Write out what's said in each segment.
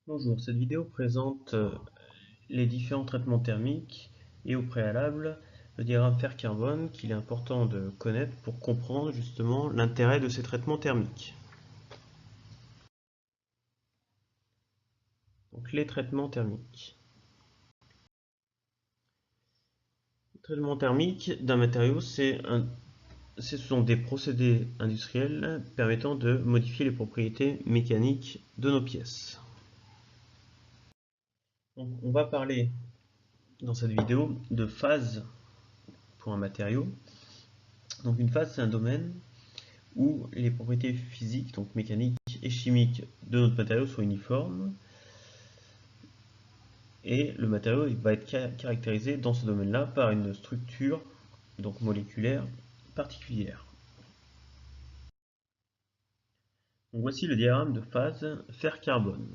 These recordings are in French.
Bonjour, cette vidéo présente les différents traitements thermiques et au préalable le diagramme fer-carbone qu'il est important de connaître pour comprendre justement l'intérêt de ces traitements thermiques. Donc les traitements thermiques. Le traitement thermique d'un matériau, ce sont des procédés industriels permettant de modifier les propriétés mécaniques de nos pièces. Donc, on va parler dans cette vidéo de phase pour un matériau. Donc une phase, c'est un domaine où les propriétés physiques, donc mécaniques et chimiques de notre matériau sont uniformes, et le matériau va être caractérisé dans ce domaine-là par une structure donc moléculaire particulière. Donc voici le diagramme de phase fer-carbone.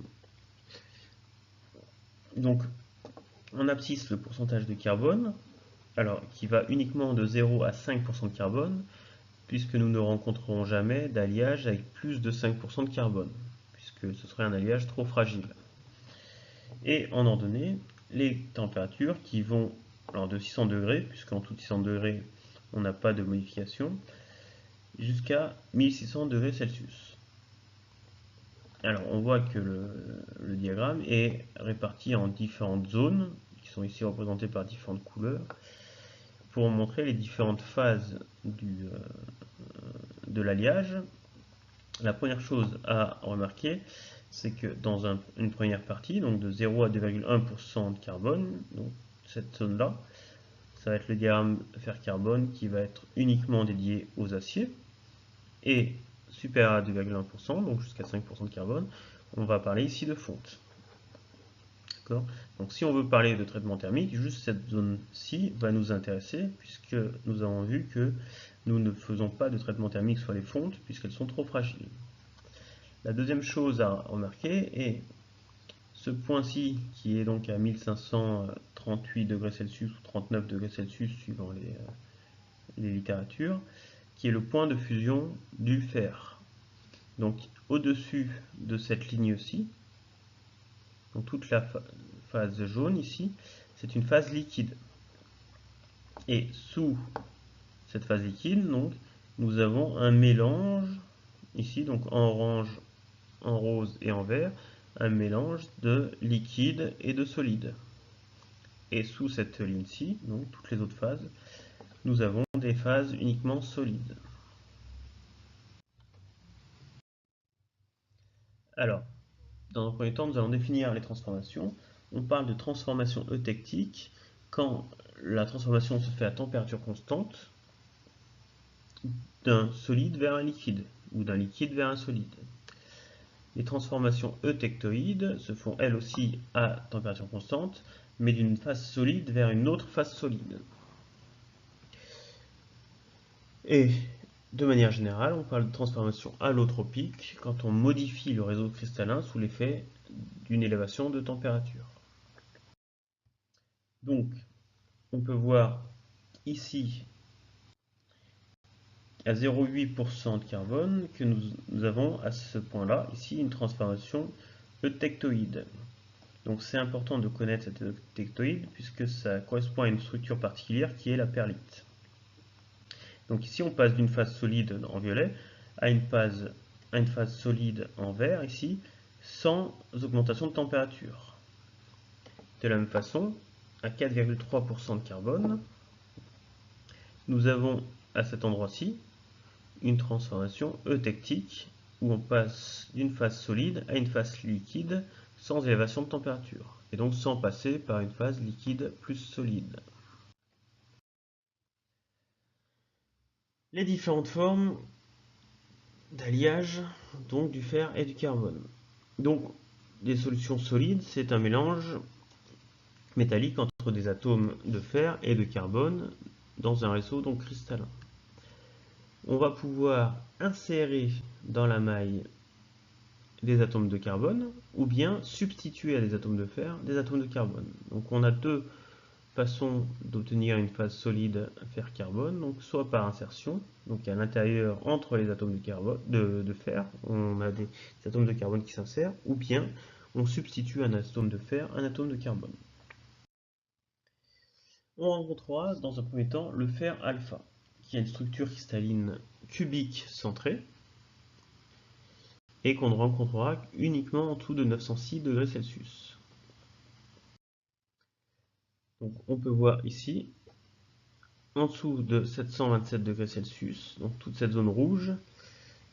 Donc en abscisse le pourcentage de carbone, alors qui va uniquement de 0 à 5% de carbone, puisque nous ne rencontrerons jamais d'alliage avec plus de 5% de carbone, puisque ce serait un alliage trop fragile. Et en ordonnée, les températures qui vont alors de 600 degrés, puisqu'en tout 600 degrés, on n'a pas de modification, jusqu'à 1600 degrés Celsius. Alors, on voit que le diagramme est réparti en différentes zones, qui sont ici représentées par différentes couleurs, pour montrer les différentes phases de l'alliage. La première chose à remarquer, c'est que dans une première partie, donc de 0 à 2,1% de carbone, donc cette zone-là, ça va être le diagramme fer-carbone qui va être uniquement dédié aux aciers, et supérieur à 2,1%, donc jusqu'à 5% de carbone, on va parler ici de fonte. Donc si on veut parler de traitement thermique, juste cette zone-ci va nous intéresser, puisque nous avons vu que nous ne faisons pas de traitement thermique sur les fontes, puisqu'elles sont trop fragiles. La deuxième chose à remarquer est ce point-ci, qui est donc à 1538 degrés Celsius ou 39 degrés Celsius suivant les littératures, qui est le point de fusion du fer. Donc au-dessus de cette ligne-ci, donc toute la phase jaune ici, c'est une phase liquide. Et sous cette phase liquide, donc, nous avons un mélange, ici, donc en orange, en rose et en vert, un mélange de liquide et de solide. Et sous cette ligne-ci, donc toutes les autres phases, nous avons des phases uniquement solides. Alors, dans un premier temps, nous allons définir les transformations. On parle de transformation eutectique quand la transformation se fait à température constante d'un solide vers un liquide ou d'un liquide vers un solide. Les transformations eutectoïdes se font elles aussi à température constante, mais d'une phase solide vers une autre phase solide. Et de manière générale, on parle de transformation allotropique quand on modifie le réseau cristallin sous l'effet d'une élévation de température. Donc, on peut voir ici à 0,8% de carbone que nous avons à ce point-là, ici, une transformation eutectoïde. Donc c'est important de connaître cette eutectoïde puisque ça correspond à une structure particulière qui est la perlite. Donc ici on passe d'une phase solide en violet à une phase solide en vert ici, sans augmentation de température. De la même façon, à 4,3% de carbone, nous avons à cet endroit-ci une transformation eutectique où on passe d'une phase solide à une phase liquide sans élévation de température, et donc sans passer par une phase liquide plus solide. Les différentes formes d'alliage donc du fer et du carbone. Donc des solutions solides, c'est un mélange métallique entre des atomes de fer et de carbone dans un réseau donc cristallin. On va pouvoir insérer dans la maille des atomes de carbone ou bien substituer à des atomes de fer des atomes de carbone. Donc on a deux façons d'obtenir une phase solide fer-carbone, donc soit par insertion, donc à l'intérieur entre les atomes de fer, on a des atomes de carbone qui s'insèrent, ou bien on substitue un atome de fer, un atome de carbone. On rencontrera dans un premier temps le fer alpha, qui a une structure cristalline cubique centrée, et qu'on ne rencontrera uniquement en dessous de 906 degrés Celsius. Donc on peut voir ici, en dessous de 727 degrés Celsius, donc toute cette zone rouge,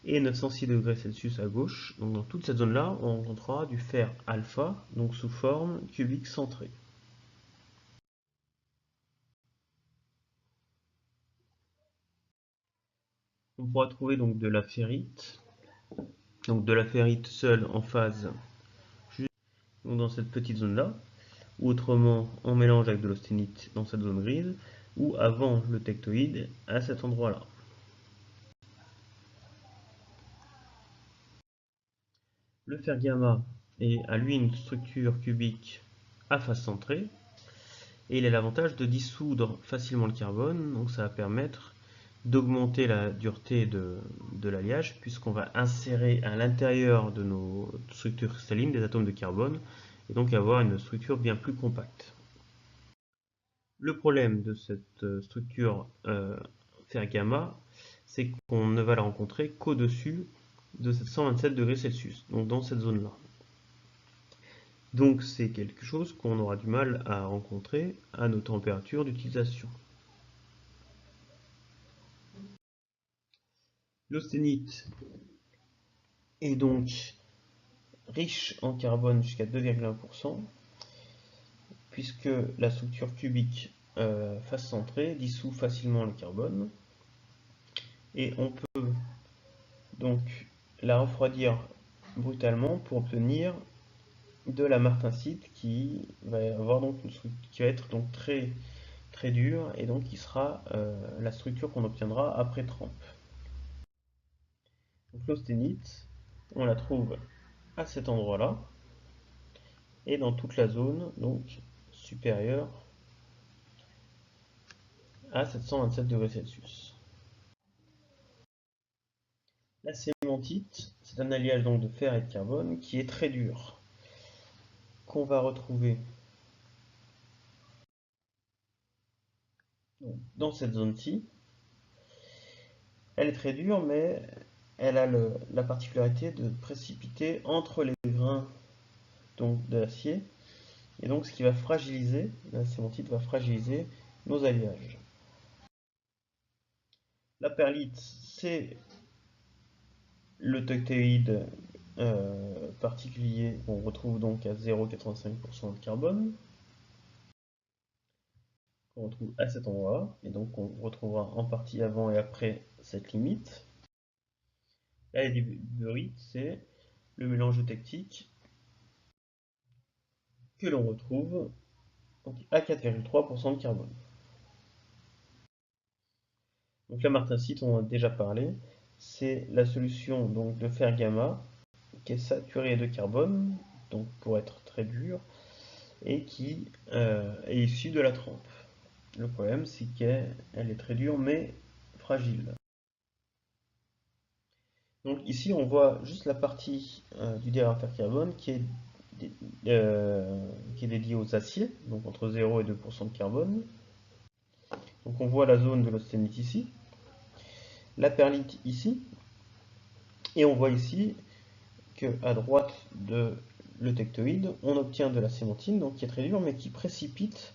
et 906 degrés Celsius à gauche. Donc dans toute cette zone-là, on rencontrera du fer alpha, donc sous forme cubique centrée. On pourra trouver donc de la ferrite, donc de la ferrite seule en phase, juste dans cette petite zone-là, ou autrement en mélange avec de l'austénite dans cette zone grise, ou avant le tectoïde à cet endroit-là. Le fer gamma a lui une structure cubique à face centrée, et il a l'avantage de dissoudre facilement le carbone, donc ça va permettre d'augmenter la dureté de l'alliage, puisqu'on va insérer à l'intérieur de nos structures cristallines des atomes de carbone, et donc avoir une structure bien plus compacte. Le problème de cette structure fer gamma, c'est qu'on ne va la rencontrer qu'au-dessus de 727 degrés Celsius, donc dans cette zone-là. Donc c'est quelque chose qu'on aura du mal à rencontrer à nos températures d'utilisation. L'austenite est donc riche en carbone jusqu'à 2,1%, puisque la structure cubique face centrée dissout facilement le carbone, et on peut donc la refroidir brutalement pour obtenir de la martensite qui va avoir donc qui va être donc très dure, et donc qui sera la structure qu'on obtiendra après trempe. Donc l'austenite, on la trouve à cet endroit-là et dans toute la zone donc supérieure à 727 degrés Celsius. La cémentite, c'est un alliage donc de fer et de carbone qui est très dur, qu'on va retrouver dans cette zone-ci. Elle est très dure, mais elle a la particularité de précipiter entre les grains donc, de l'acier, et donc ce qui va fragiliser, la cémentite va fragiliser nos alliages. La perlite, c'est le tectoïde particulier qu'on retrouve donc à 0,85% de carbone, qu'on retrouve à cet endroit, et donc on retrouvera en partie avant et après cette limite. La diburite, c'est le mélange eutectique que l'on retrouve donc, à 4,3% de carbone. Donc la martensite, on en a déjà parlé, c'est la solution donc, de fer gamma qui est saturée de carbone, donc pour être très dure, et qui est issue de la trempe. Le problème, c'est qu'elle est très dure mais fragile. Donc ici, on voit juste la partie du dérivateur carbone qui est dédiée aux aciers, donc entre 0 et 2% de carbone. Donc on voit la zone de l'austenite ici, la perlite ici, et on voit ici qu'à droite de l'eutectoïde, on obtient de la cémentine, donc qui est très dure, mais qui précipite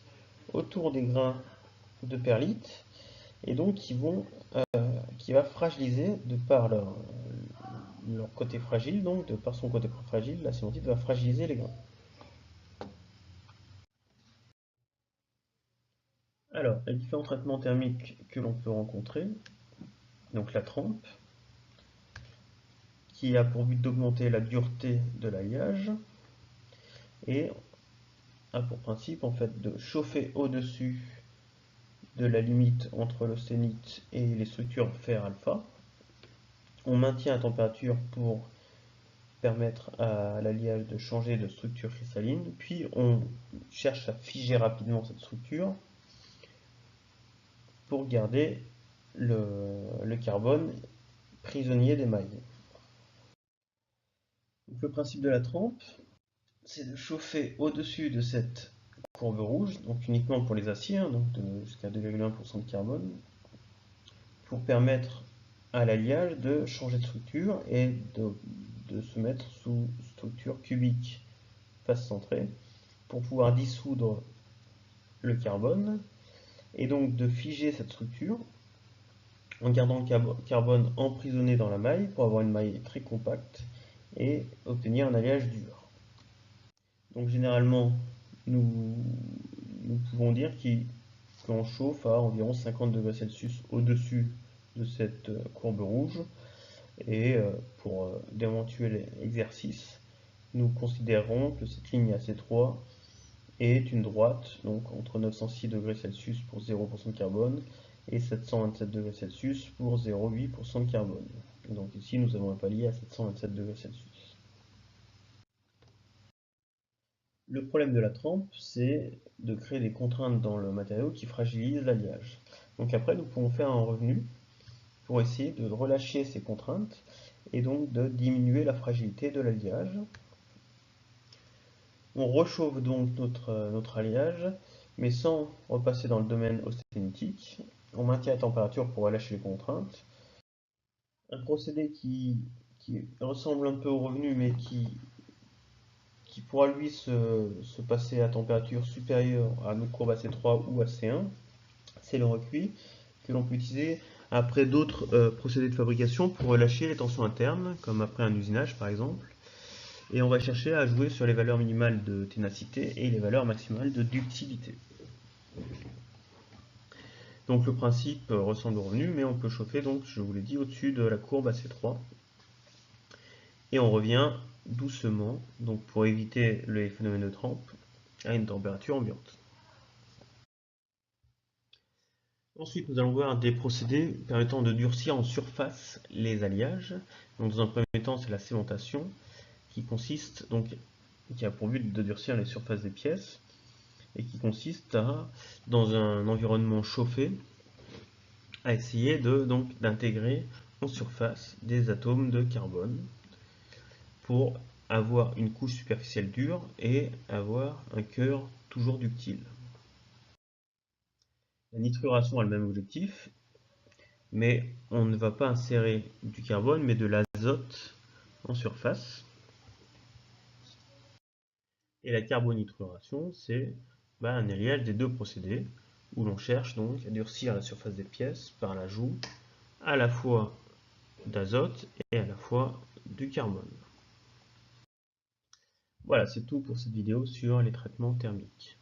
autour des grains de perlite, et donc qui va fragiliser de par leur côté fragile, donc de par son côté fragile, la cémentite va fragiliser les grains. Alors, les différents traitements thermiques que l'on peut rencontrer, donc la trempe, qui a pour but d'augmenter la dureté de l'alliage, et a pour principe en fait de chauffer au-dessus de la limite entre l'austenite et les structures fer alpha. On maintient la température pour permettre à l'alliage de changer de structure cristalline, puis on cherche à figer rapidement cette structure pour garder le carbone prisonnier des mailles. Donc, le principe de la trempe, c'est de chauffer au-dessus de cette courbe rouge, donc uniquement pour les aciers, hein, donc jusqu'à 2,1% de carbone, pour permettre à l'alliage de changer de structure et de se mettre sous structure cubique face centrée, pour pouvoir dissoudre le carbone, et donc de figer cette structure en gardant le carbone emprisonné dans la maille pour avoir une maille très compacte et obtenir un alliage dur. Donc généralement, nous, nous pouvons dire qu'on chauffe à environ 50 degrés Celsius au-dessus de cette courbe rouge. Et pour d'éventuels exercices, nous considérons que cette ligne AC3 est une droite, donc entre 906 degrés Celsius pour 0% de carbone et 727 degrés Celsius pour 0,8% de carbone. Donc ici, nous avons un palier à 727 degrés Celsius. Le problème de la trempe, c'est de créer des contraintes dans le matériau qui fragilisent l'alliage. Donc après, nous pouvons faire un revenu pour essayer de relâcher ces contraintes et donc de diminuer la fragilité de l'alliage. On réchauffe donc notre alliage, mais sans repasser dans le domaine austénitique. On maintient la température pour relâcher les contraintes. Un procédé qui ressemble un peu au revenu, mais qui pourra lui se passer à température supérieure à notre courbe AC3 ou AC1, c'est le recuit que l'on peut utiliser après d'autres procédés de fabrication pour relâcher les tensions internes, comme après un usinage par exemple. Et on va chercher à jouer sur les valeurs minimales de ténacité et les valeurs maximales de ductilité. Donc le principe ressemble au revenu, mais on peut chauffer, donc je vous l'ai dit, au-dessus de la courbe AC3. Et on revient doucement, donc pour éviter les phénomènes de trempe, à une température ambiante. Ensuite, nous allons voir des procédés permettant de durcir en surface les alliages. Donc, dans un premier temps, c'est la cémentation, qui a pour but de durcir les surfaces des pièces, et qui consiste à, dans un environnement chauffé, à essayer d'intégrer en surface des atomes de carbone pour avoir une couche superficielle dure et avoir un cœur toujours ductile. La nitruration a le même objectif, mais on ne va pas insérer du carbone, mais de l'azote en surface. Et la carbonitruration, c'est un alliage des deux procédés, où l'on cherche donc à durcir la surface des pièces par l'ajout à la fois d'azote et à la fois du carbone. Voilà, c'est tout pour cette vidéo sur les traitements thermiques.